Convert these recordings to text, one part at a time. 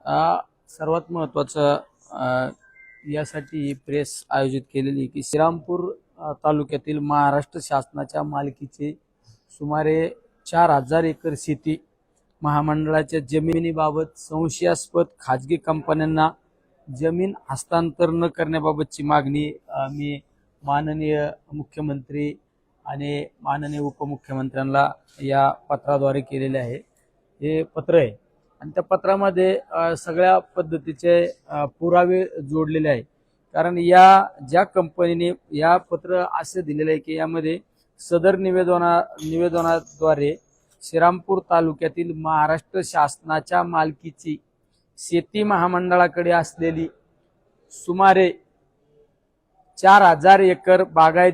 सर्वात महत्त्वाचं यासाठी प्रेस आयोजित केलेली की श्रीरामपूर तालुक्यातील महाराष्ट्र शासनाच्या मालकीचे सुमारे 4000 एकर शेती महामंडळाच्या जमिनीबाबत संशयास्पद खाजगी कंपन्यांना जमीन हस्तांतर न करण्याबाबतची मागणी मी माननीय मुख्यमंत्री आणि माननीय उपमुख्यमंत्र्यांना या पत्राद्वारे केलेले आहे। हे पत्र आहे आणि त्या पत्रामध्ये सगळ्या पद्धतीचे पुरावे जोडलेले आहे। कारण या ज्या कंपनीने या पत्र असे दिलेले आहे की यामध्ये सदर निवेदनाद्वारे श्रीरामपूर तालुक्यातील महाराष्ट्र शासनाच्या मालकीची शेती महामंडळाकडे असलेली सुमारे 4000 एकर बागायत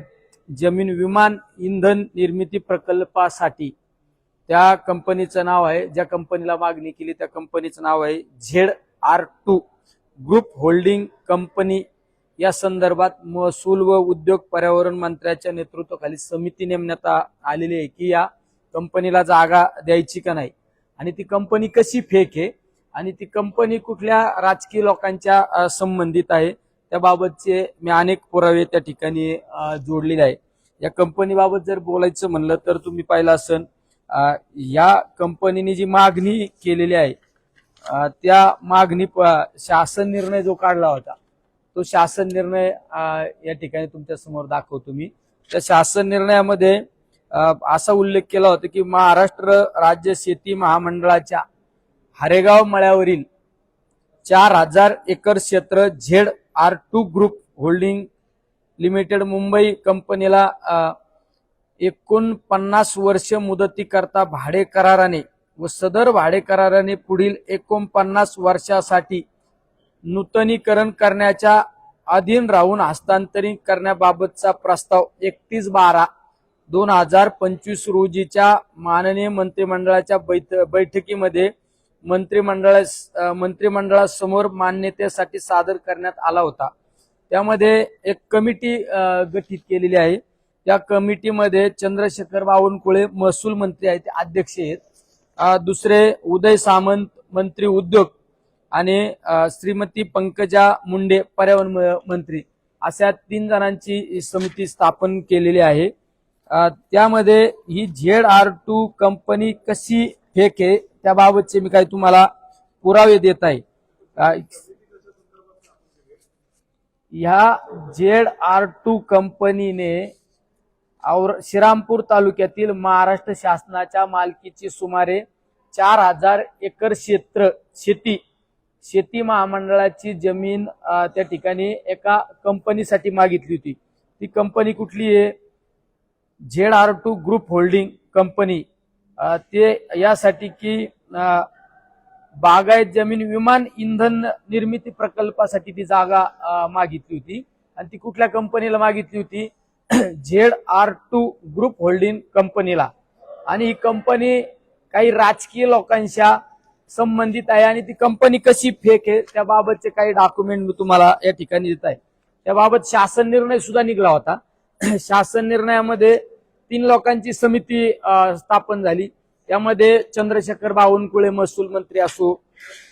जमीन विमान इंधन निर्मिती प्रकल्पासाठी त्या कंपनीचं नाव आहे, ज्या कंपनीला मागणी केली त्या कंपनीचं नाव आहे ZR2 ग्रुप होल्डिंग कंपनी। या संदर्भात महसूल व उद्योग पर्यावरण मंत्र्याच्या नेतृत्वाखाली समिती नेमण्यात आलेली आहे की या कंपनीला जागा द्यायची का नाही आणि ती कंपनी कशी फेक आहे आणि ती कंपनी कुठल्या राजकीय लोकांच्या संबंधित आहे त्याबाबतचे मी अनेक पुरावे त्या ठिकाणी जोडलेले आहे। या कंपनीबाबत जर बोलायचं म्हणलं तर तुम्ही पाहिलं असेल या कंपनीने जी मागणी केलेली आहे त्या मागणी शासन निर्णय जो काढला होता तो शासन निर्णय या ठिकाणी तुमच्या समोर दाखवतो मी। त्या शासन निर्णयामध्ये असा उल्लेख केला होता की महाराष्ट्र राज्य शेती महामंडळाच्या हरेगाव मळ्यावरील 4000 एकर क्षेत्र ZR2 group holding limited Mumbai कंपनीला 49 वर्ष मुदतीकरता भाडे कराराने व सदर भाडे कराराने पुढील 49 वर्षासाठी नूतनीकरण करण्याच्या अधीन राहून हस्तांतरित करण्याबाबतचा प्रस्ताव 31/12/2025 रोजीच्या माननीय मंत्रिमंडळाच्या बैठकीमध्ये मंत्रिमंडळासमोर मान्यतेसाठी सादर करण्यात आला होता। त्यामध्ये एक कमिटी गठीत केलेली आहे। त्या कमिटीमध्ये चंद्रशेखर बावनकुळे महसूल मंत्री आहेत, ते अध्यक्ष आहेत। दुसरे उदय सामंत मंत्री उद्योग आणि श्रीमती पंकजा मुंडे पर्यावरण मंत्री, अशा 3 जणांची समिती स्थापन केलेली आहे। त्यामध्ये ही ZR2 कंपनी कशी फेक आहे त्याबाबतचे मी काही तुम्हाला पुरावे देत आहे। या ZR2 कंपनीने श्रीरामपूर तालुक्यातील महाराष्ट्र शासनाच्या मालकीची सुमारे 4000 एकर शेती महामंडळाची जमीन त्या ठिकाणी एका कंपनीसाठी मागितली होती। ती कंपनी कुठली आहे? ZR2 group holding company. ते यासाठी की बागायत जमीन विमान इंधन निर्मिती प्रकल्पासाठी ती जागा मागितली होती आणि ती कुठल्या कंपनीला मागितली होती? ZR2 ग्रुप होल्डिंग कंपनीला। आणि ही कंपनी काही राजकीय लोकांच्या संबंधित आहे आणि ती कंपनी कशी फेक आहे त्याबाबतचे काही डॉक्युमेंट मी तुम्हाला या ठिकाणी देत आहे। त्याबाबत शासन निर्णय सुद्धा निघाला होता। शासन निर्णयामध्ये 3 लोकांची समिती स्थापन झाली। त्यामध्ये चंद्रशेखर बावनकुळे महसूल मंत्री असो,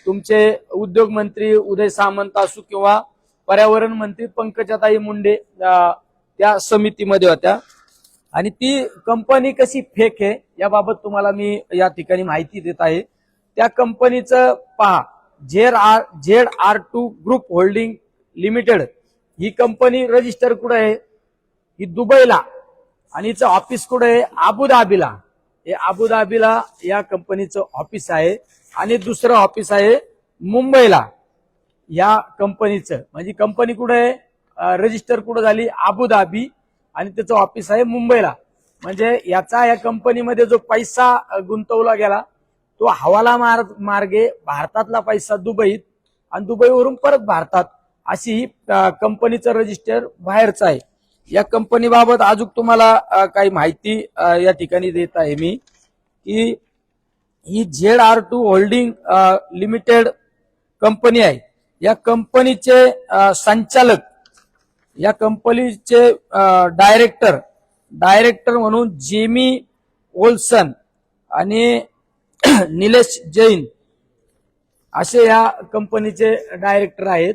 तुमचे उद्योग मंत्री उदय सामंत असो किंवा पर्यावरण मंत्री पंकजाताई मुंडे त्या समितीमध्ये होत्या। आणि ती कंपनी कशी फेक आहे याबाबत तुम्हाला मी या ठिकाणी माहिती देत आहे। त्या कंपनीचं पहा, ZR2 ग्रुप होल्डिंग लिमिटेड ही कंपनी रजिस्टर कुठे आहे? ही दुबईला आणि हिचं ऑफिस कुठे आहे? अबुधाबीला। हे अबुधाबीला या कंपनीचं ऑफिस आहे आणि दुसरं ऑफिस आहे मुंबईला या कंपनीचं। म्हणजे कंपनी कुठे आहे? रजिस्टर कुठे झाली? अबुधाबी आणि त्याचं ऑफिस आहे मुंबईला। म्हणजे याचा या कंपनीमध्ये जो पैसा गुंतवला गेला तो हवाला मार्गे भारतातला पैसा दुबईत आणि दुबईवरून परत भारतात, अशी ही कंपनीचं रजिस्टर बाहेरचं आहे। या कंपनीबाबत अजून तुम्हाला काही माहिती या ठिकाणी देत आहे मी की ही ZR2 होल्डिंग लिमिटेड कंपनी आहे। या कंपनीचे संचालक, या कंपनीचे डायरेक्टर म्हणून जेमी ओल्सन आणि निलेश जैन असे या कंपनीचे डायरेक्टर आहेत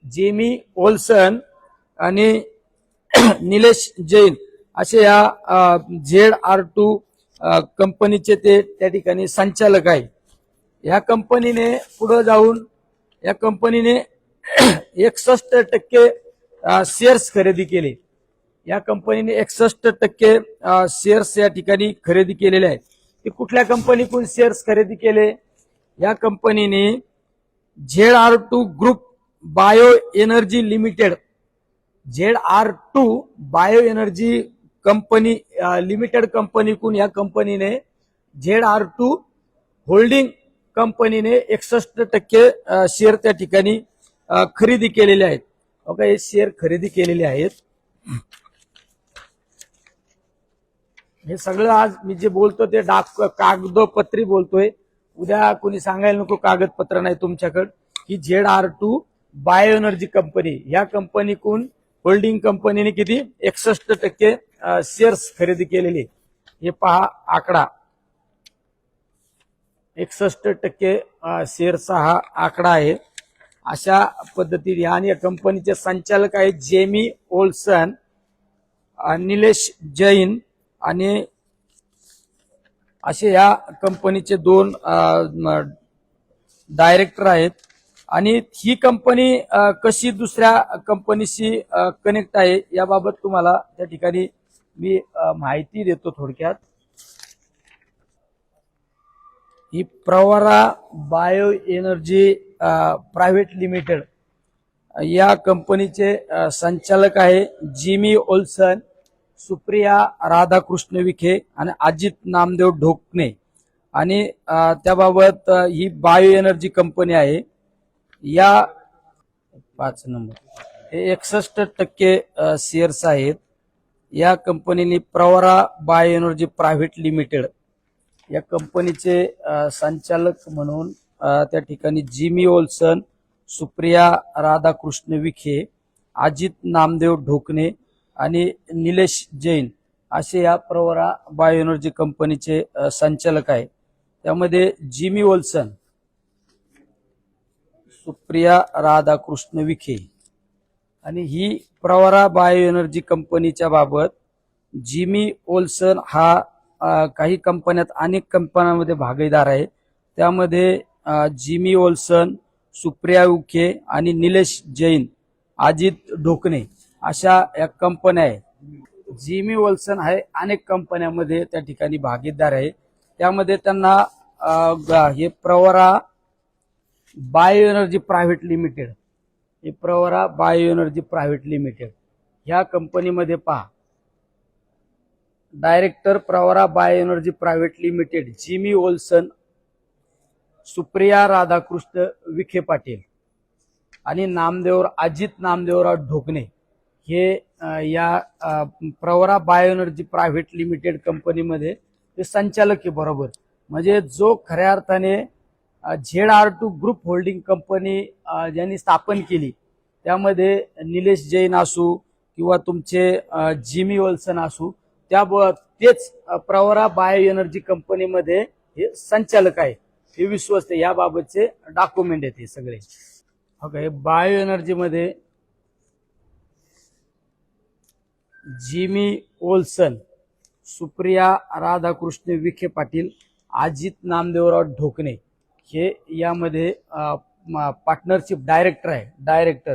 जेमी ओल्सन आणि निलेश जैन असे या ZR2 कंपनीचे ते त्या ठिकाणी संचालक आहे। या कंपनीने पुढे जाऊन या कंपनीने 61% शेअर्स खरेदी केले। या कंपनीने 61% शेअर्स या ठिकाणी खरेदी केलेले आहेत। ते कुठल्या कंपनीकडून शेअर्स खरेदी केले? या कंपनीने ZR2 group bio energy limited ZR2 bio energy company limited कंपनीकडून या कंपनीने ZR2 होल्डिंग कंपनीने 61% शेअर त्या ठिकाणी खरेदी केलेले आहेत। ओके, हे शेअर खरेदी केलेले आहेत। हे सगळं आज मी जे बोलतो ते कागदोपत्री बोलतोय। उद्या कोणी सांगायला नको कागदपत्र नाही तुमच्याकडे की ZR2 बायो एनर्जी कंपनी या कंपनीकडून होल्डिंग कंपनीने किती 61% शेअर्स खरेदी केलेले। हे पहा आकडा 61% शेअरचा हा आकडा आहे। अशा पद्धतीने आणि या कंपनीचे संचालक आहेत जेमी ओल्सन, निलेश जैन आणि असे या कंपनीचे 2 डायरेक्टर आहेत। आणि ही कंपनी कशी दुसऱ्या कंपनीशी कनेक्ट आहे याबाबत तुम्हाला त्या ठिकाणी मी माहिती देतो थोडक्यात। ही Pravara bio energy private limited या कंपनीचे संचालक आहे जिमी ओल्सन, सुप्रिया राधाकृष्ण विखे आणि अजित नामदेव ढोकणे। आणि त्याबाबत ही बायो एनर्जी कंपनी आहे। या 5 नंबर हे 61% शेअर्स आहेत। या कंपनीने Pravara bio energy private limited या कंपनीचे संचालक म्हणून त्या ठिकाणी जिमी ओल्सन, सुप्रिया राधाकृष्ण विखे, अजित नामदेव ढोकणे आणि निलेश जैन असे या प्रवरा बायो एनर्जी कंपनीचे संचालक आहे। त्यामध्ये जिमी ओल्सन, सुप्रिया राधाकृष्ण विखे आणि ही प्रवरा बायो एनर्जी कंपनीच्या बाबत जिमी ओल्सन हा काही कंपन्यात अनेक कंपन्यांमध्ये भागीदार आहे। त्यामध्ये जिमी ओल्सन, सुप्रिया विखे आणि निलेश जैन, अजित ढोकणे अशा या कंपन्या आहेत। जिमी ओल्सन आहे अनेक कंपन्यांमध्ये त्या ठिकाणी भागीदार आहे। त्यामध्ये त्यांना हे Pravara bio energy private limited, हे Pravara bio energy private limited ह्या कंपनीमध्ये पहा director Pravara bio energy private limited Jimmy Olsen, Supriya Radhakrishna Vikhe Patil आणि अजित नामदेवराव ढोकणे हे या Pravara bio energy private limited कंपनीमध्ये ते संचालक आहे बरोबर। म्हणजे जो खऱ्या अर्थाने ZR2 ग्रुप होल्डिंग कंपनी ज्यांनी स्थापन केली त्यामध्ये निलेश जैन असू किंवा तुमचे जिमी ओल्सन असू तेच प्रवरा बायो एनर्जी कंपनीमध्ये हे संचालक आहे। हे विश्वस्त याबाबतचे डॉक्युमेंट आहेत हे सगळे। ओके, बायो एनर्जी मध्ये जिमी ओल्सन, सुप्रिया राधाकृष्ण विखे पाटील, अजित नामदेवराव ढोकणे हे यामध्ये पार्टनरशिप डायरेक्टर आहे। डायरेक्टर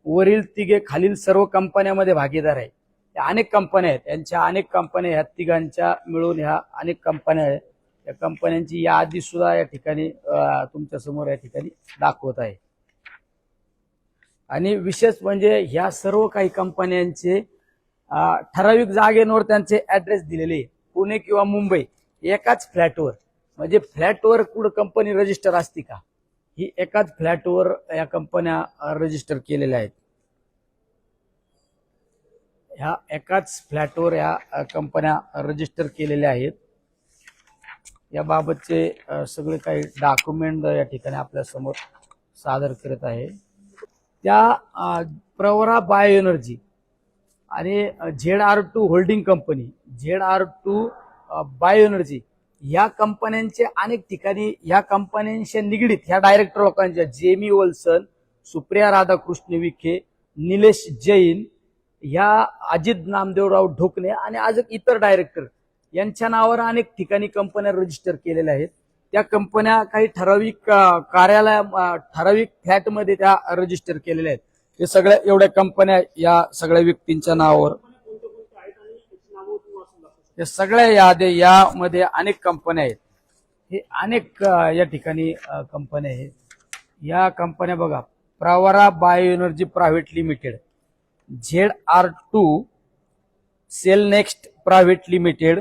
वरील तिघे खालील सर्व कंपन्यांमध्ये भागीदार आहे। अनेक कंपन्या आहेत, यांच्या अनेक कंपन्या ह्या तिघांच्या मिळून ह्या अनेक कंपन्या आहेत। या कंपन्यांची यादी सुद्धा या ठिकाणी तुमच्या समोर या ठिकाणी दाखवत आहे। आणि विशेष म्हणजे ह्या सर्व काही कंपन्यांचे ठराविक जागेवर त्यांचे ऍड्रेस दिलेले, पुणे किंवा मुंबई एकाच फ्लॅटवर। म्हणजे फ्लॅटवर कुठं कंपनी रजिस्टर असते का? ही एकाच फ्लॅटवर या कंपन्या रजिस्टर केलेल्या आहेत। ह्या एकाच फ्लॅटवर या कंपन्या रजिस्टर केलेल्या आहेत। याबाबतचे सगळे काही डॉक्युमेंट या ठिकाणी आपल्या समोर सादर करत आहे। त्या प्रवरा बायो एनर्जी आणि ZR2 holding company, ZR2 bio energy या कंपन्यांचे अनेक ठिकाणी या कंपन्यांच्या निगडीत ह्या डायरेक्टर लोकांच्या जेमी ओल्सन, सुप्रिया राधाकृष्ण विखे, निलेश जैन, ह्या अजित नामदेवराव ढोकणे आणि आज इतर डायरेक्टर यांच्या नावावर अनेक ठिकाणी कंपन्या रजिस्टर केलेल्या आहेत. त्या कंपन्या काही ठराविक कार्यालय ठराविक फ्लॅटमध्ये त्या रजिस्टर केलेल्या आहेत. हे सगळ्या एवढ्या कंपन्या या सगळ्या व्यक्तींच्या नावावर हे सगळ्या यामध्ये अनेक कंपन्या आहेत. हे अनेक या ठिकाणी कंपन्या आहेत. या कंपन्या बघा, Pravara bio energy private limited, ZR2 cell next private limited,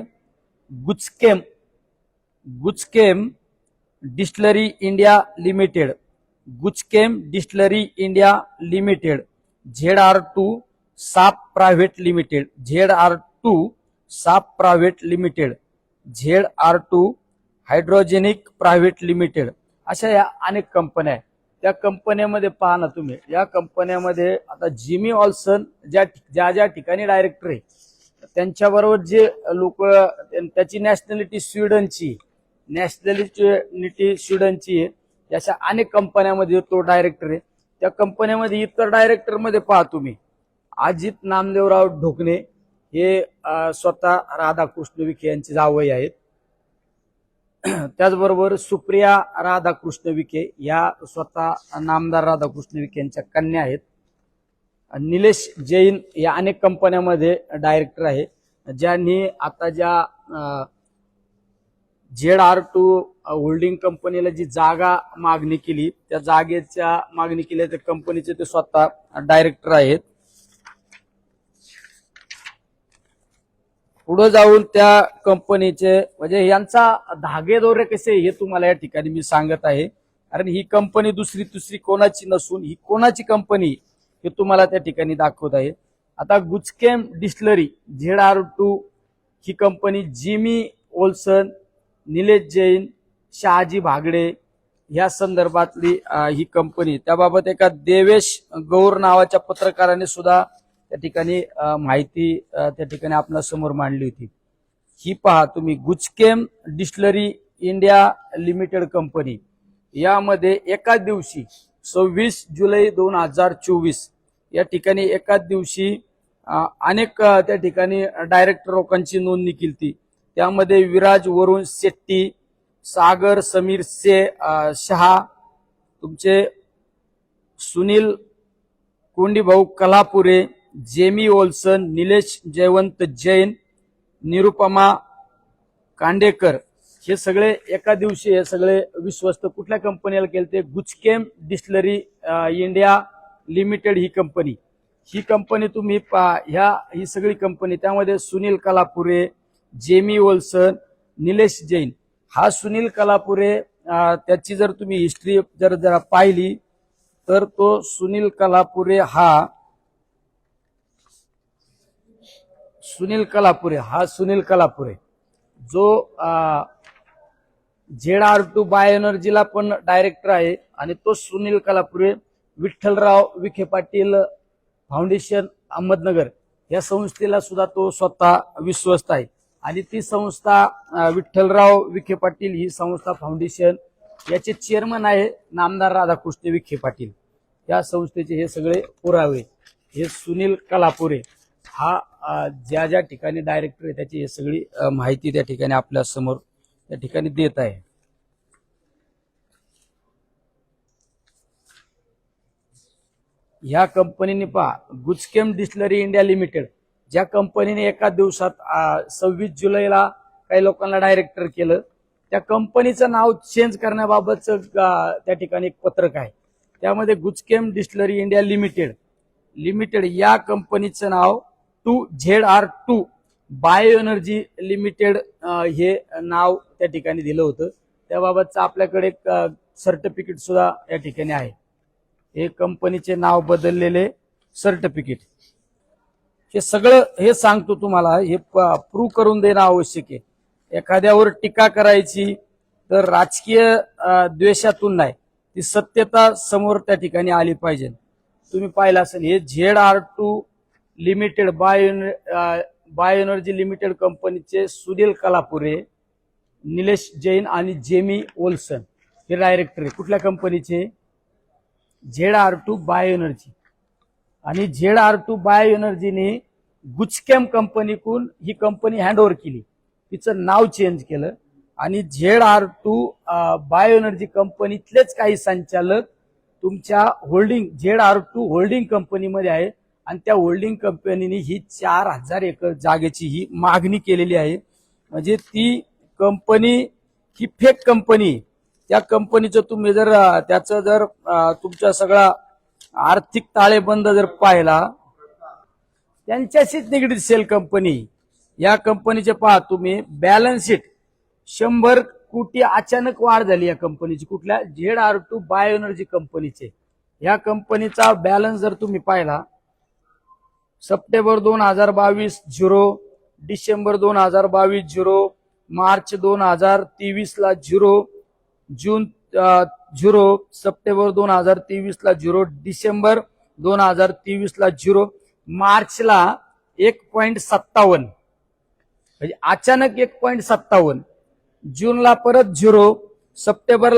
गुचकेम डिस्टलरी इंडिया लिमिटेड, ZR2 साप private limited, ZR2 hydrogenic private limited, अशा या अनेक कंपन्या आहेत. त्या कंपन्यांमध्ये पहा ना तुम्ही, या कंपन्यामध्ये आता जिमी ऑल्सन ज्या ठिकाणी डायरेक्टर आहे त्यांच्याबरोबर जे लोक, त्याची नॅशनॅलिटी स्वीडनची आहे. अशा अनेक कंपन्यांमध्ये तो डायरेक्टर आहे. त्या कंपन्यामध्ये इतर डायरेक्टर मध्ये पहा तुम्ही, अजित नामदेवराव ढोकणे हे स्वतः राधाकृष्ण विखे यांचे जावई आहेत. त्याचबरोबर सुप्रिया राधाकृष्ण विखे या स्वतः नामदार राधाकृष्ण विखे यांच्या कन्या आहेत. निलेश जैन या अनेक कंपन्यांमध्ये डायरेक्टर आहे, ज्यांनी आता ज्या ZR2 होल्डिंग कंपनीला जी जागा मागणी केली, त्या जागेच्या मागणी केल्या त्या कंपनीचे ते स्वतः डायरेक्टर आहेत. पुढे जाऊन त्या कंपनीचे म्हणजे यांचा धागेदोरे कसे हे तुम्हाला या ठिकाणी मी सांगत आहे. कारण ही कंपनी दुसरी कोणाची नसून ही कोणाची कंपनी हे तुम्हाला त्या ठिकाणी दाखवत आहे. आता गुचकेम डिस्टलरी ZR2 ही company Jimmy Olsen, Nilesh Jain, Shahaji Bhagade या संदर्भातली ही कंपनी. त्याबाबत एका देवेश गौर नावाच्या पत्रकाराने सुद्धा त्या ठिकाणी माहिती त्या ठिकाणी आपल्या समोर मांडली होती. ही पहा तुम्ही, गुचकेम डिस्टलरी इंडिया लिमिटेड कंपनी, यामध्ये एकाच दिवशी 26 जुलै 2024 या ठिकाणी एकाच दिवशी अनेक त्या ठिकाणी डायरेक्टर लोकांची नोंदणी केली. त्यामध्ये विराज वरुण शेट्टी, सागर समीर शहा, तुमचे सुनील कोंडीभाऊ कलापुरे, जेमी ओल्सन, निलेश जयवंत जैन, निरुपमा कांडेकर, हे सगळे एका दिवशी हे सगळे विश्वस्त कुठल्या कंपनीला केले ते गुचकेम डिस्टलरी इंडिया लिमिटेड ही कंपनी तुम्ही ही सगळी कंपनी. त्यामध्ये सुनील कलापुरे, जेमी ओल्सन, निलेश जैन. हा सुनील कलापुरे त्याची जर तुम्ही हिस्ट्री जरा पाहिली तर तो सुनील कलापुरे जो ZR2 बायो एनर्जीला पण डायरेक्टर आहे. आणि तो सुनील कलापुरे विठ्ठलराव विखे पाटील फाउंडेशन अहमदनगर या संस्थेला सुद्धा तो स्वतः विश्वस्त आहे. आणि ती संस्था विठ्ठलराव विखे पाटील ही संस्था फाउंडेशन याचे चेअरमन आहे नामदार राधाकृष्ण विखे पाटील. या संस्थेचे हे सगळे पुरावे, हे सुनील कलापुरे हा ज्या ठिकाणी डायरेक्टर आहे त्याची हे सगळी माहिती त्या ठिकाणी आपल्या समोर त्या ठिकाणी देत आहे. ह्या कंपनीने पहा, गुचकेम डिस्टलरी इंडिया लिमिटेड, ज्या कंपनीने एका दिवसात 26 जुलैला काही लोकांना डायरेक्टर केलं, त्या कंपनीचं नाव चेंज करण्याबाबतचं त्या ठिकाणी एक पत्रक आहे. त्यामध्ये गुचकेम डिस्टलरी इंडिया लिमिटेड या कंपनीचं नाव ZR2 बायो एनर्जी लिमिटेड हे नाव त्या ठिकाणी दिलं होतं. त्याबाबतचं आपल्याकडे एक सर्टिफिकेट सुद्धा या ठिकाणी आहे. हे कंपनीचे नाव बदललेले सर्टिफिकेट. हे सगळं हे सांगतो तुम्हाला, हे प्रूव्ह करून देणं आवश्यक आहे. एखाद्यावर टीका करायची तर राजकीय द्वेषातून नाही, ती सत्यता समोर त्या ठिकाणी आली पाहिजे. तुम्ही पाहिलं असेल, हे ZR2 limited bio energy limited कंपनीचे सुनील कलापुरे निलेश जैन आणि जेमी ओल्सन हे डायरेक्टर आहे. कुठल्या कंपनीचे? ZR2 bio energy. आणि ZR2 बायो एनर्जीने गुचकॅम कंपनीकडून ही कंपनी हँडओव्हर केली, तिचं नाव चेंज केलं आणि ZR2 बायो एनर्जी कंपनीतलेच काही संचालक तुमच्या होल्डिंग ZR2 होल्डिंग कंपनीमध्ये आहे आणि त्या होल्डिंग कंपनीने ही 4000 एकर जागेची ही मागणी केलेली आहे. म्हणजे ती कंपनी ही फेक कंपनी. त्या कंपनीचं तुम्ही जर त्याचं जर तुमचा सगळा आर्थिक ताळेबंद जर पाहिला, त्यांच्याशीच निगडीत सेल कंपनी. या कंपनीचे पहा तुम्ही बॅलन्स शीट 100 कोटी अचानक वाढ झाली या कंपनीची. कुठल्या? ZR2 बायो एनर्जी कंपनीचे. या कंपनीचा बॅलन्स जर तुम्ही पाहिला, सप्टेंबर 2022 0, डिसेंबर 2022 0, मार्च 2023 ला 0, जून 0, सप्टेंबर 2023 ला 0, डिसेंबर 2023 ला 0, मार्चला 1.57, म्हणजे अचानक 1.57, जूनला परत 0, सप्टेंबर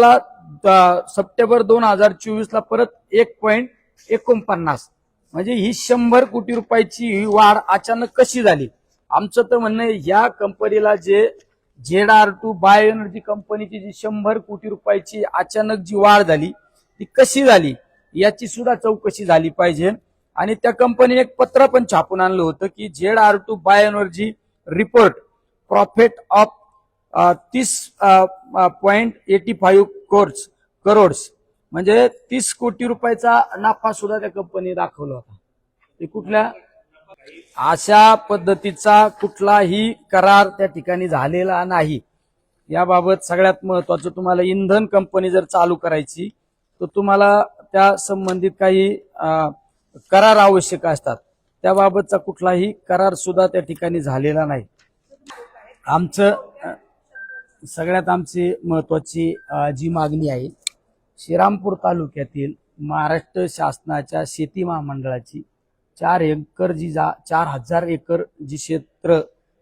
2024 ला परत 1.49. म्हणजे ही 100 कोटी रुपयाची ही वाढ अचानक कशी झाली? आमचं तर म्हणणं आहे या कंपनीला जे ZR2 बायो एनर्जी कंपनीची जी 100 कोटी रुपयाची अचानक जी वाढ झाली ती कशी झाली याची सुद्धा चौकशी झाली पाहिजे. आणि त्या कंपनीने एक पत्र पण छापून आणलं होतं की ZR2 bio energy report profit of 30.85 crores, म्हणजे 30 कोटी रुपयाचा नफा सुद्धा त्या कंपनी दाखवला होता. ते कुठल्या? अशा पद्धतीचा कुठलाही करार त्या ठिकाणी झालेला नाही. याबाबत सगळ्यात महत्वाचं, तुम्हाला इंधन कंपनी जर चालू करायची तर तुम्हाला त्या संबंधित काही करार आवश्यक असतात. त्याबाबतचा कुठलाही करार सुद्धा त्या ठिकाणी झालेला नाही. सगळ्यात आमची महत्वाची जी मागणी आहे, श्रीरामपूर तालुक्यातील महाराष्ट्र शासनाच्या शेती महामंडळाची 4000 एकर जी क्षेत्र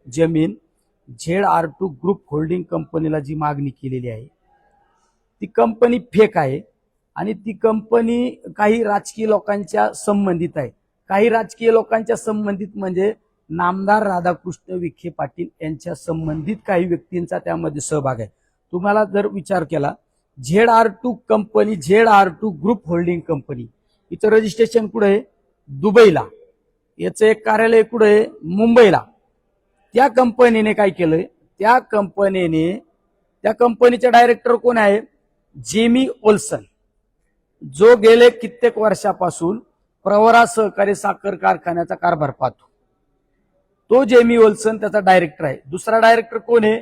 जमीन ZR2 ग्रुप होल्डिंग कंपनीला जी मागणी केलेली आहे ती कंपनी फेक आहे आणि ती कंपनी काही राजकीय लोकांच्या संबंधित आहे. काही राजकीय लोकांच्या संबंधित म्हणजे नामदार राधाकृष्ण विखे पाटील यांच्या संबंधित काही व्यक्तींचा त्यामध्ये सहभाग आहे. तुम्हाला जर विचार केला, ZR2 company, ZR2 group holding company, इथं रजिस्ट्रेशन कुठे आहे? दुबईला. याचं एक कार्यालय कुठे आहे? मुंबईला. त्या कंपनीने काय केलंय? त्या कंपनीचे डायरेक्टर कोण आहे? जेमी ओल्सन, जो गेले कित्येक वर्षापासून प्रवरा सहकारी साखर कारखान्याचा कारभार पाहतो. तो जेमी ओल्सन त्याचा डायरेक्टर आहे. दुसरा डायरेक्टर कोण आहे?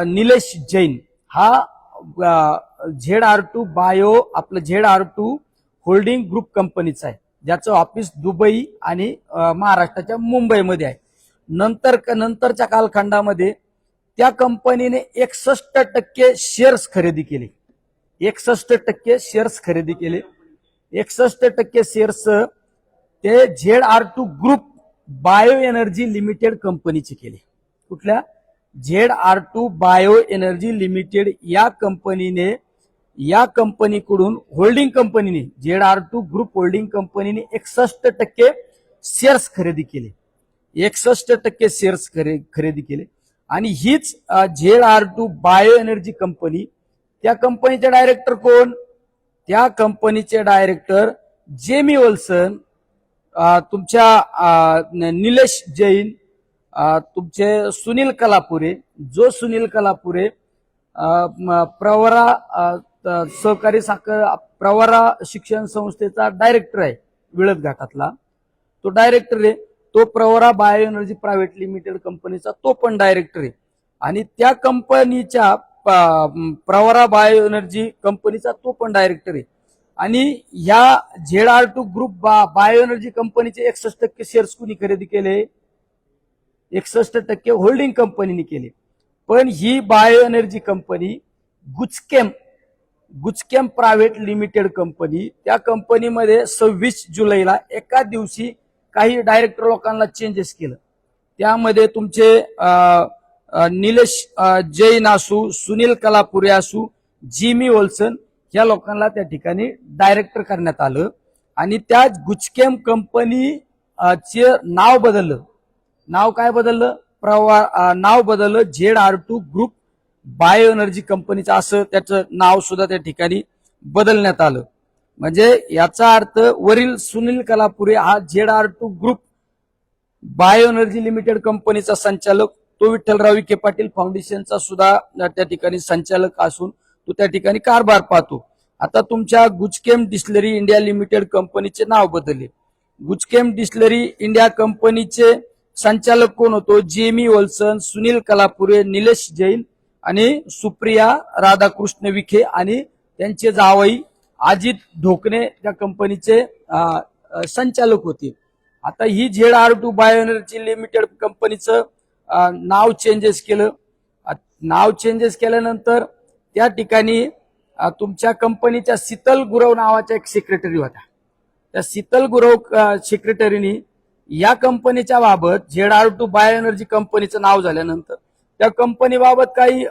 निलेश जैन. हा ZR2 बायो आपलं ZR2 होल्डिंग ग्रुप कंपनीचा आहे, ज्याचं ऑफिस दुबई आणि महाराष्ट्राच्या मुंबईमध्ये आहे. नंतरच्या कालखंडामध्ये त्या कंपनीने 61% शेअर्स खरेदी केले. 61% शेअर्स खरेदी केले. 61% शेअर्स ते ZR2 group bio energy limited कंपनीचे केले. कुठल्या? ZR2 बायो एनर्जी लिमिटेड या कंपनीकडून होल्डिंग कंपनीने, ZR2 ग्रुप होल्डिंग कंपनीने 61% शेअर्स खरेदी केले. 61% शेअर्स खरेदी केले. आणि हीच ZR2 बायो एनर्जी कंपनी, त्या कंपनीचे डायरेक्टर कोण? त्या कंपनीचे डायरेक्टर जेमी ओल्सन, तुमच्या निलेश जैन, तुमचे सुनील कलापुरे, जो सुनील कलापुरे प्रवरा सहकारी साखर प्रवरा शिक्षण संस्थेचा डायरेक्टर आहे विळद घाटातला, तो डायरेक्टर आहे. तो Pravara bio energy private limited कंपनीचा तो पण डायरेक्टर आहे. आणि त्या कंपनीच्या प्रवरा बायो एनर्जी कंपनीचा तो पण डायरेक्टर आहे. आणि ह्या ZR2 ग्रुप बायो एनर्जी कंपनीचे 61% शेअर्स कुणी खरेदी केले? 61% होल्डिंग कंपनीने केले. पण ही बायो एनर्जी कंपनी गुचकॅम प्रायव्हेट लिमिटेड कंपनी, त्या कंपनीमध्ये 26 जुलैला एका दिवशी काही डायरेक्टर लोकांना चेंजेस केलं. त्यामध्ये तुमचे निलेश जैन असू, सुनील कलापुरे असू, जिमी ओल्सन या लोकांना त्या ठिकाणी डायरेक्टर करण्यात आलं आणि त्या गुचकेम कंपनी चे नाव बदललं. नाव काय बदललं? नाव बदललं ZR2 ग्रुप बायो एनर्जी कंपनीचं असं त्याचं नाव सुद्धा त्या ठिकाणी बदलण्यात आलं. म्हणजे याचा अर्थ वरील सुनील कलापुरे हा ZR2 group bio energy limited कंपनीचा संचालक, तो विठ्ठलराव विखे पाटील फाउंडेशनचा सुद्धा त्या ठिकाणी संचालक असून तो त्या ठिकाणी कारभार पाहतो. आता तुमच्या गुचकेम डिस्टिलरी इंडिया लिमिटेड कंपनीचे नाव बदलले. गुचकेम डिस्टिलरी इंडिया कंपनीचे संचालक कोण होतो? जेमी ओल्सन, सुनील कलापुरे, निलेश जैन आणि सुप्रिया राधाकृष्ण विखे आणि त्यांचे जावई अजित ढोकणे त्या कंपनीचे संचालक होते. आता ही ZR2 बायो एनर्जी लिमिटेड कंपनीचं नाव चेंजेस केलं. नाव चेंजेस केल्यानंतर त्या ठिकाणी तुमच्या कंपनीच्या शीतल गुरव नावाच्या एक सेक्रेटरी होत्या. त्या शीतल गुरव सेक्रेटरीनी या कंपनीच्या बाबत ZR2 बायो एनर्जी कंपनीचं नाव झाल्यानंतर त्या कंपनीबाबत काही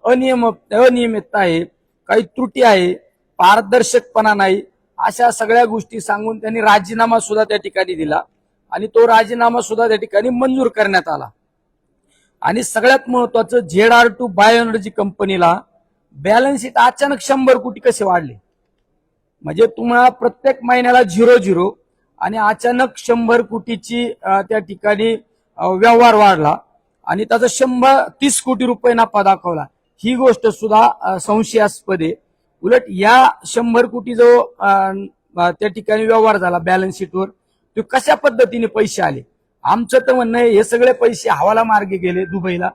अनियमितता आहे, काही त्रुटी आहे, पारदर्शकपणा नाही, अशा सगळ्या गोष्टी सांगून त्यांनी राजीनामा सुद्धा त्या ठिकाणी दिला आणि तो राजीनामा सुद्धा त्या ठिकाणी मंजूर करण्यात आला. आणि सगळ्यात महत्वाचं ZR2 बायो एनर्जी कंपनीला बॅलन्स शीट अचानक 100 कोटी कसे वाढले? म्हणजे तुम्हाला प्रत्येक महिन्याला 0 आणि अचानक 100 कोटीची त्या ठिकाणी व्यवहार वाढला आणि त्याचा 30 कोटी रुपये नफा दाखवला. ही गोष्ट सुद्धा संशयास्पद आहे. उलट या 100 कोटी जो त्या ठिकाणी व्यवहार झाला बॅलन्स शीटवर, तो कशा पद्धतीने पैसे आले? आमचं तर म्हणणं आहे हे सगळे पैसे हवाला मार्गे गेले दुबईला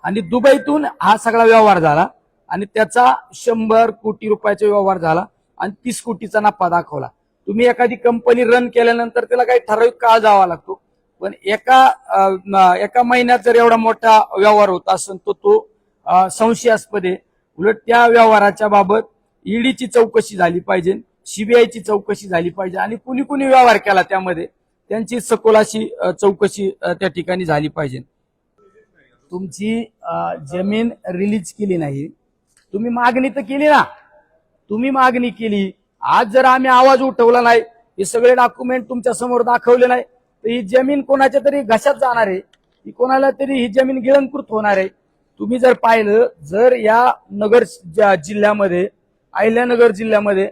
आणि दुबईतून हा सगळा व्यवहार झाला आणि त्याचा 100 कोटी रुपयाचा व्यवहार झाला आणि 30 कोटीचा नफा दाखवला. तुम्ही एखादी कंपनी रन केल्यानंतर त्याला काही ठराविक काळ जावा लागतो, पण एका महिन्यात जर एवढा मोठा व्यवहार होत असेल तर तो संशयास्पद आहे. उलट त्या व्यवहाराच्या बाबत ईडीची चौकशी झाली पाहिजे, सीबीआयची चौकशी झाली पाहिजे आणि कुणी कुणी व्यवहार केला त्यामध्ये त्यांची सखोल अशी चौकशी त्या ठिकाणी झाली पाहिजे. तुमची जमीन रिलीज केली नाही, तुम्ही मागणी तर केली ना, तुम्ही मागणी केली. आज जर आम्ही आवाज उठवला नाही, हे सगळे डॉक्युमेंट तुमच्या समोर दाखवले नाही, तर ही जमीन कोणाच्या तरी घशात जाणार आहे, ही कोणाला तरी ही जमीन गिळंकृत होणार आहे. तुम्ही जर पाहिलं, जर या नगर जिल्ह्यामध्ये, अहिल्यानगर जिल्ह्यामध्ये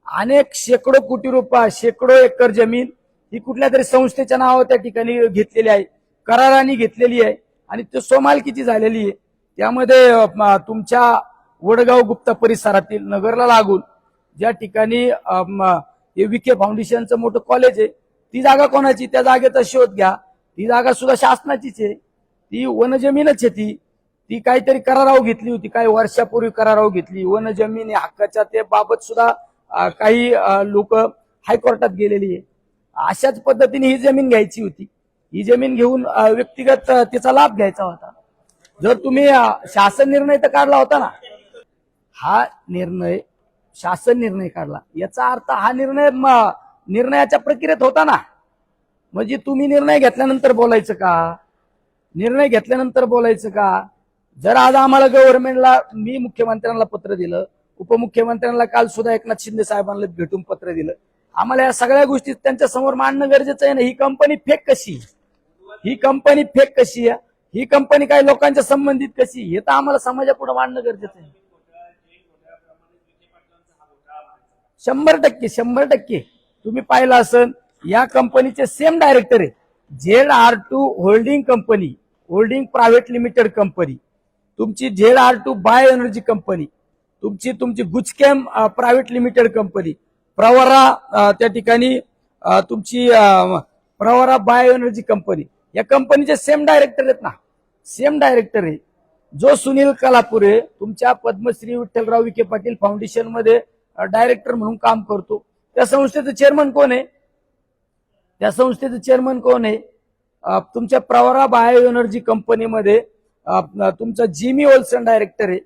अनेक शेकडो कोटी रुपये, शेकडो एकर जमीन ही कुठल्या तरी संस्थेच्या नावावर त्या ठिकाणी घेतलेली आहे, कराराने घेतलेली आहे आणि ते स्वमालकीची झालेली आहे. त्यामध्ये तुमच्या वडगाव गुप्ता परिसरातील नगरला लागून ज्या ठिकाणी हे विखे फाउंडेशनचं मोठं कॉलेज आहे, ती जागा कोणाची? त्या जागेचा शोध घ्या. ती जागा सुद्धा शासनाचीच आहे, ती वनजमीनच आहे. ती काहीतरी कराराव घेतली होती, काही वर्षापूर्वी कराराव घेतली. वनजमीन हक्काच्या ते बाबत सुद्धा काही लोक हायकोर्टात गेलेली आहे. अशाच पद्धतीने ही जमीन घ्यायची होती. ही जमीन घेऊन व्यक्तिगत त्याचा लाभ घ्यायचा होता. जर तुम्ही शासन निर्णय तर काढला होता ना, हा निर्णय शासन निर्णय काढला, याचा अर्थ हा निर्णयाच्या प्रक्रियेत होता ना. म्हणजे तुम्ही निर्णय घेतल्यानंतर बोलायचं का? निर्णय घेतल्यानंतर बोलायचं का? जर आज आम्हाला गव्हर्नमेंटला, मी मुख्यमंत्र्यांना पत्र दिलं, उपमुख्यमंत्र्यांना काल सुद्धा एकनाथ शिंदे साहेबांना भेटून पत्र दिलं, आम्हाला या सगळ्या गोष्टी त्यांच्या समोर मांडणं गरजेचं आहे ना. ही कंपनी फेक कशी? ही कंपनी फेक कशी आहे? ही कंपनी काही लोकांच्या संबंधित कशी? हे तर आम्हाला समाजापुढे मांडणं गरजेचं आहे. 100% तुम्ही पाहिलं असेल, या कंपनीचे सेम डायरेक्टर आहे. ZR2 holding company, holding private limited company, तुमची ZR2 बायो एनर्जी कंपनी, तुमची गुचकेम प्रायव्हेट लिमिटेड कंपनी, प्रवरा त्या ठिकाणी तुमची प्रवरा बायो एनर्जी कंपनी, या कंपनीचे सेम डायरेक्टर आहेत ना. सेम डायरेक्टर आहे. जो सुनील कलापुरे तुमच्या पद्मश्री विठ्ठलराव विखे पाटील फाउंडेशन मध्ये डायरेक्टर म्हणून काम करतो, त्या संस्थेचं चेअरमन कोण आहे? त्या संस्थेचं चेअरमन कोण आहे? तुमच्या प्रवरा बायो एनर्जी कंपनीमध्ये तुमचा जिमी ओल्सन डायरेक्टर आहे,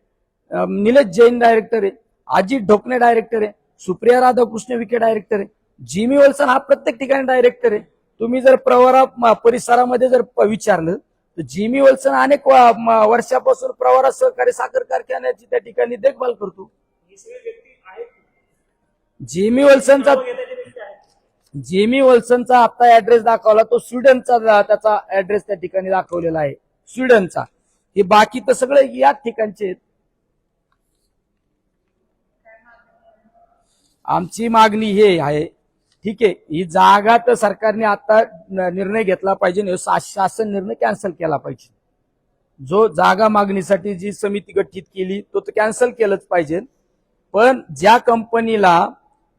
निलेश जैन डायरेक्टर आहे, अजित ढोकणे डायरेक्टर आहे, सुप्रिया राधाकृष्ण विखे डायरेक्टर आहे. जिमी ओल्सन हा प्रत्येक ठिकाणी डायरेक्टर आहे. तुम्ही जर प्रवरा परिसरामध्ये जर विचारलं तर जिमी वल्सन अनेक वर्षापासून प्रवरा सहकारी साखर कारखान्याची त्या ठिकाणी देखभाल करतो. जिमी वल्सनचा आता ऍड्रेस दाखवला तो स्वीडनचा, त्याचा ऍड्रेस त्या ठिकाणी दाखवलेला आहे स्वीडनचा. हे बाकी तर सगळे याच ठिकाणचे आहेत. आमची मागणी हे आहे, ठीक आहे, ही जागा तर सरकारने आता निर्णय घेतला पाहिजे, शासन निर्णय कॅन्सल केला पाहिजे. जो जागा मागणीसाठी जी समिती गठीत केली तो कॅन्सल केलंच पाहिजे. पण ज्या कंपनीला,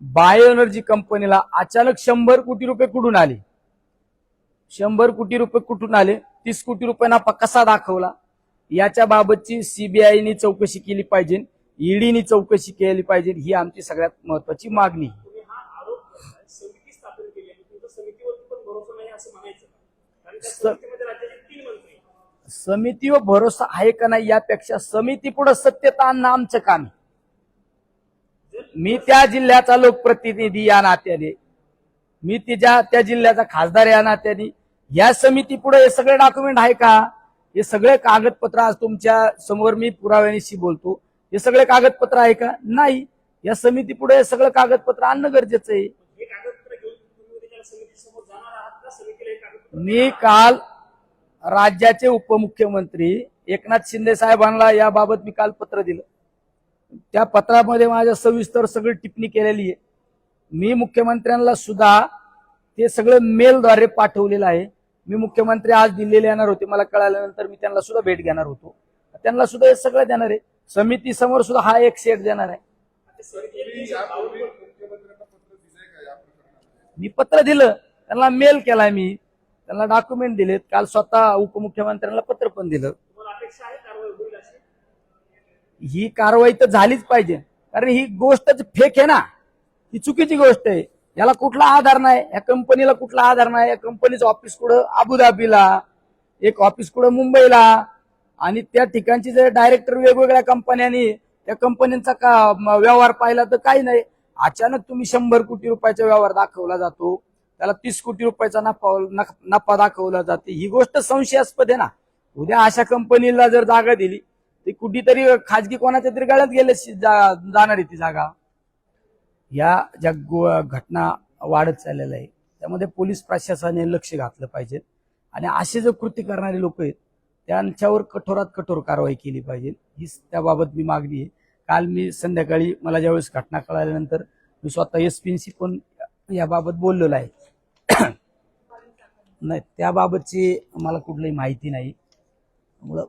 बायो एनर्जी कंपनीला अचानक 100 कोटी रुपये कुठून आले, 100 कोटी रुपये कुठून आले, 30 कोटी रुपये नफा कसा दाखवला, याच्या बाबतची सीबीआयनी चौकशी केली पाहिजे, ईडीनी चौकशी केली पाहिजे. ही आमची सगळ्यात महत्वाची मागणी. समितीवर भरोसा आहे का नाही यापेक्षा समिती पुढे सत्यता आणणं आमचं काम आहे. मी त्या जिल्ह्याचा लोकप्रतिनिधी या नात्याने, मी त्या जिल्ह्याचा खासदार या नात्याने, या समिती पुढे हे सगळे डॉक्युमेंट आहे का, हे सगळे कागदपत्र आज तुमच्या समोर मी पुराव्यानिशी बोलतो, हे सगळे कागदपत्र आहे का, नाही. या समिती पुढे हे सगळं कागदपत्र आणणं गरजेचं आहे. मी काल राज्याचे उपमुख्यमंत्री एकनाथ शिंदे साहेबांना याबाबत मी काल पत्र दिलं. त्या पत्रामध्ये माझ्या सविस्तर सगळी टिप्पणी केलेली आहे. मी मुख्यमंत्र्यांना सुद्धा ते सगळं मेलद्वारे पाठवलेलं आहे. मी मुख्यमंत्री आज दिल्लीला येणार होते, मला कळाल्यानंतर मी त्यांना सुद्धा भेट घेणार होतो. त्यांना सुद्धा हे सगळं देणार आहे. समिती समोर सुद्धा हा एक सेट देणार आहे. मी पत्र दिलं त्यांना, मेल केलाय, मी त्यांना डॉक्युमेंट दिलेत. काल स्वतः उपमुख्यमंत्र्यांना पत्र पण दिलं. ही कारवाई तर झालीच पाहिजे, कारण ही गोष्टच फेक आहे ना, ही चुकीची गोष्ट आहे. याला कुठला आधार नाही, या कंपनीला कुठला आधार नाही. या कंपनीचं ऑफिस कुठं अबुधाबीला, एक ऑफिस कुठं मुंबईला, आणि त्या ठिकाणचे जे डायरेक्टर वेगवेगळ्या कंपन्यांनी त्या कंपन्यांचा व्यवहार पाहिला तर काही नाही. अचानक तुम्ही 100 कोटी रुपयाचा व्यवहार दाखवला जातो, त्याला 30 कोटी रुपयाचा नफा दाखवला जाते. ही गोष्ट संशयास्पद आहे ना. उद्या अशा कंपनीला जर जागा दिली ती कुठेतरी खाजगी कोणाच्या तरी गळ्यात गेले जाणार आहे ती जागा. या ज्या घटना वाढत चाललेल्या आहे त्यामध्ये पोलीस प्रशासनाने लक्ष घातलं पाहिजे, आणि असे जे कृती करणारे लोक आहेत त्यांच्यावर कठोरात कठोर कारवाई केली पाहिजे. ही त्याबाबत मी मागणी आहे. काल मी संध्याकाळी मला ज्यावेळेस घटना कळाल्यानंतर मी स्वतः एसपीशी पण याबाबत बोललेलो आहे. नाही, त्याबाबतची मला कुठलीही माहिती नाही.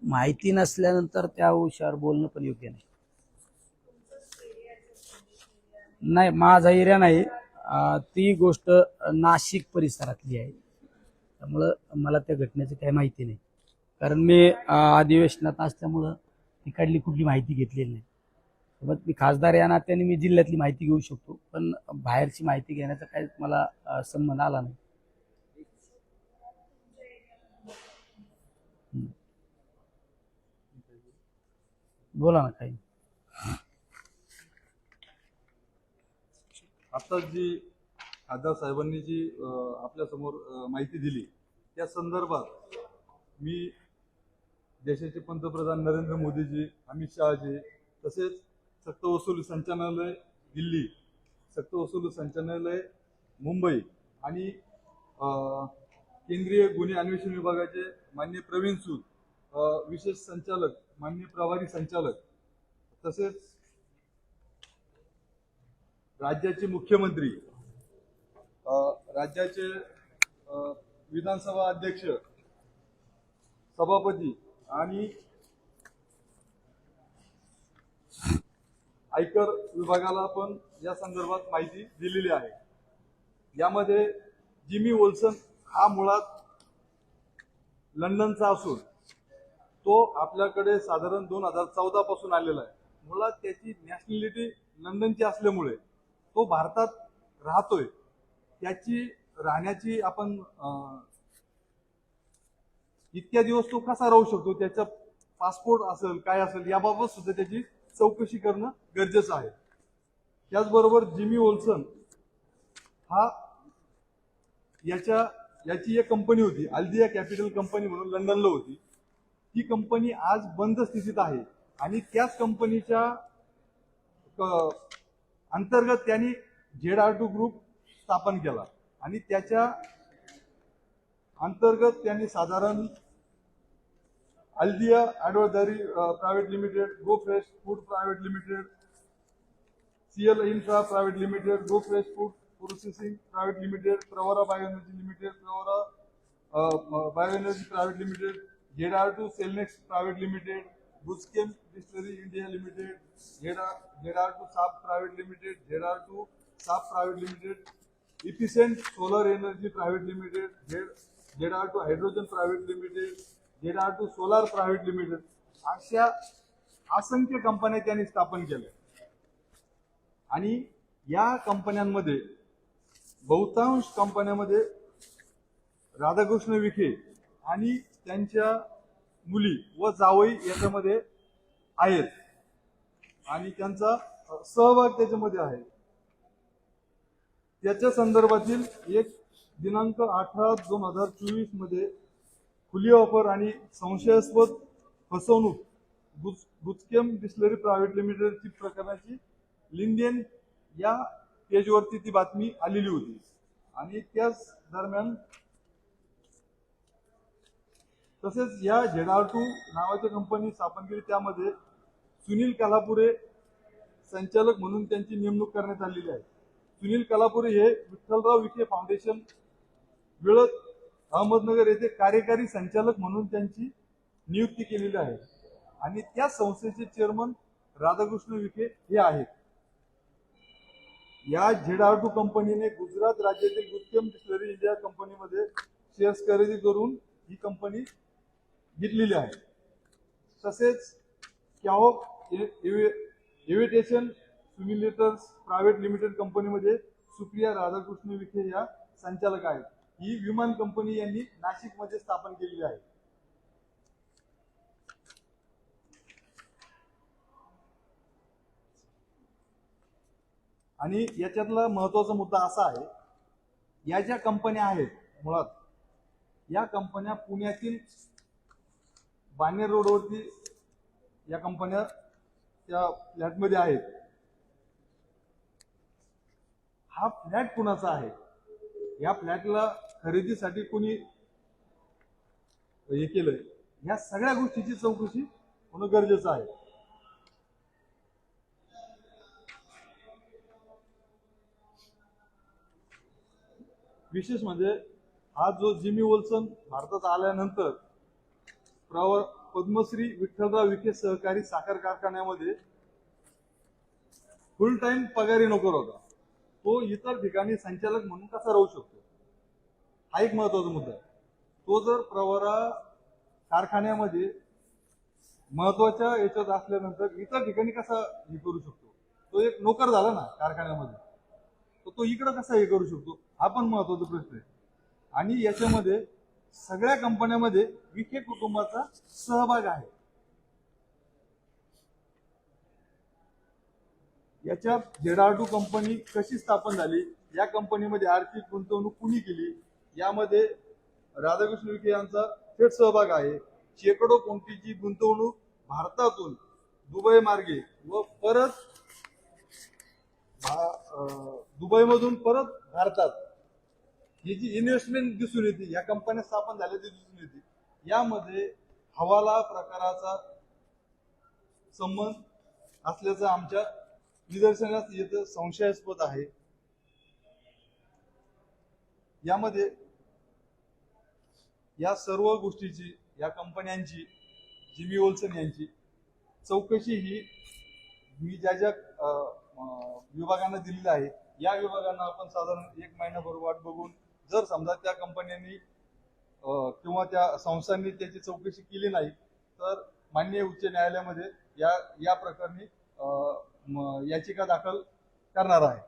माहिती नसल्यानंतर त्या विषयावर बोलणं पण योग्य नाही. नाही, माझा एरिया नाही, ती गोष्ट नाशिक परिसरातली आहे. त्यामुळं मला त्या घटनेची काही माहिती नाही, कारण मी अधिवेशनात असल्यामुळं तिकडली कुठली माहिती घेतलेली नाही. सोबत मी खासदार या नात्याने मी जिल्ह्यातली माहिती घेऊ शकतो, पण बाहेरची माहिती घेण्याचा काही मला संबंध आला नाही. बोला ना काही. आता जी खासदार साहेबांनी जी आपल्या समोर माहिती दिली त्या संदर्भात मी देशाचे पंतप्रधान नरेंद्र मोदीजी, अमित शहाजी, तसेच सक्तवसुली संचालनालय दिल्ली, सक्तवसुली संचालनालय मुंबई आणि केंद्रीय गुन्हे अन्वेषण विभागाचे माननीय प्रवीण सूद, विशेष संचालक माननीय प्रभारी संचालक, तसेच राज्याचे मुख्यमंत्री, राज्याचे विधानसभा अध्यक्ष, सभापती आणि आयकर विभागाला पण या संदर्भात माहिती दिलेली आहे. यामध्ये जिमी वोल्सन हा मुळात लंडनचा असून तो आपल्याकडे साधारण 2014 पासून आलेला आहे. मुळात त्याची नॅशनॅलिटी लंडनची असल्यामुळे तो भारतात राहतोय. त्याची राहण्याची आपण इतक्या दिवस तो कसा राहू शकतो, त्याचा पासपोर्ट असेल काय असेल याबाबत सुद्धा त्याची चौकशी करणं गरजेचं आहे. त्याचबरोबर जिमी वोल्सन हा याच्या याची एक कंपनी होती, अल्दिया कॅपिटल कंपनी म्हणून लंडनला होती. ती कंपनी आज बंद स्थितीत आहे आणि त्याच कंपनीच्या अंतर्गत त्यांनी ZR2 ग्रुप स्थापन केला आणि त्याच्या अंतर्गत त्यांनी साधारण अल्दिया advisory private limited, go fresh food private limited, CL infra private limited, go fresh food processing private limited, Pravara bioenergy limited, Pravara bioenergy private limited, ZR2 cellnex private limited, बुस्केम डिस्टलरी इंडिया लिमिटेड, ZR2 साप private limited, ZR2 साप private limited, efficient solar energy private limited, ZR2 hydrogen private limited, ZR2 solar private limited, अशा असंख्य कंपन्या त्यांनी स्थापन केल्या. आणि या कंपन्यांमध्ये बहुतांश कंपन्यांमध्ये राधाकृष्ण विखे आणि त्यांच्या मुली व जावई याच्यामध्ये आहेत आणि त्यांचा सहभाग त्याच्यामध्ये आहे. त्याच्या संदर्भातील एक दिनांक 18/2024 मध्ये खुली ऑफर आणि संशयास्पद फसवणूक बुचकेम डिस्टलरी प्रायव्हेट लिमिटेडची प्रकरणाची लिंडेन या पेजवरती ती बातमी आलेली होती. आणि त्याच दरम्यान तसेच या ZR2 नावाची कंपनी स्थापन केली, त्यामध्ये सुनील कलापुरे संचालक म्हणून त्यांची नेमणूक करण्यात आलेली आहे. सुनील कलापुरे हे विठ्ठलराव विखे फाउंडेशन विळत अहमदनगर येथे कार्यकारी संचालक म्हणून त्यांची नियुक्ती केलेली आहे आणि त्या संस्थेचे चेअरमन राधाकृष्ण विखे हे आहेत. या ZR2 कंपनीने गुजरात राज्यातील बुस्केम डिस्टलरी इंडिया कंपनीमध्ये शेअर्स खरेदी करून ही कंपनी घेतलेली आहे. तसेच कॅओक एव्हिटेशन सिम्युलेटर्स प्रायव्हेट लिमिटेड कंपनीमध्ये सुप्रिया राधाकृष्ण विखे या संचालक आहेत. ही विमान कंपनी यांनी नाशिकमध्ये स्थापन केलेली आहे. आणि याच्यातला महत्वाचा मुद्दा असा आहे, या ज्या कंपन्या आहेत मुळात या कंपन्या पुण्यातील बाणेर रोडवरती या कंपन्या त्या फ्लॅटमध्ये आहेत. हा फ्लॅट कुणाचा आहे, या फ्लॅटला खरेदीसाठी कोणी हे केलंय, या सगळ्या गोष्टीची चौकशी होणं गरजेचं आहे. विशेष म्हणजे हा जो जिमी वोल्सन भारतात आल्यानंतर पद्मश्री विठ्ठलराव विखे सहकारी साखर कारखान्यामध्ये फुल टाइम पगारी नोकर होता. तो इतर ठिकाणी संचालक म्हणून कसा राहू शकतो, हा एक महत्वाचा मुद्दा आहे. तो जर प्रवरा कारखान्यामध्ये महत्वाच्या याच्यात असल्यानंतर इतर ठिकाणी कसा हे करू शकतो, तो एक नोकर झाला ना कारखान्यामध्ये, तर तो इकडं कसा हे करू शकतो, हा पण महत्वाचा प्रश्न आहे. आणि याच्यामध्ये सगळ्या कंपन्यांमध्ये विखे कुटुंबाचा सहभाग आहे. याच्या ZR2 कंपनी कशी स्थापन झाली, या कंपनीमध्ये आर्थिक गुंतवणूक कुणी केली, यामध्ये राधाकृष्ण विखे यांचा थेट सहभाग आहे. शेकडो कोटीची गुंतवणूक भारतातून दुबई मार्गे व परत दुबईमधून परत भारतात ही जी इन्व्हेस्टमेंट दिसून येते, या कंपन्या स्थापन झाल्याची दिसून येते. यामध्ये हवाला प्रकाराचा संबंध असल्याचं आमच्या निदर्शनास येतं, संशयास्पद आहे. यामध्ये या सर्व गोष्टीची, या कंपन्यांची, जिमी वोल्सन यांची चौकशी ही मी ज्या ज्या विभागांना दिलेली आहे, या विभागांना आपण साधारण 1 महिनाभर वाट बघून, जर समजा त्या कंपन्यांनी किंवा त्या संस्थांनी त्याची चौकशी केली नाही, तर माननीय उच्च न्यायालयामध्ये या प्रकरणी याचिका दाखल करणार आहे.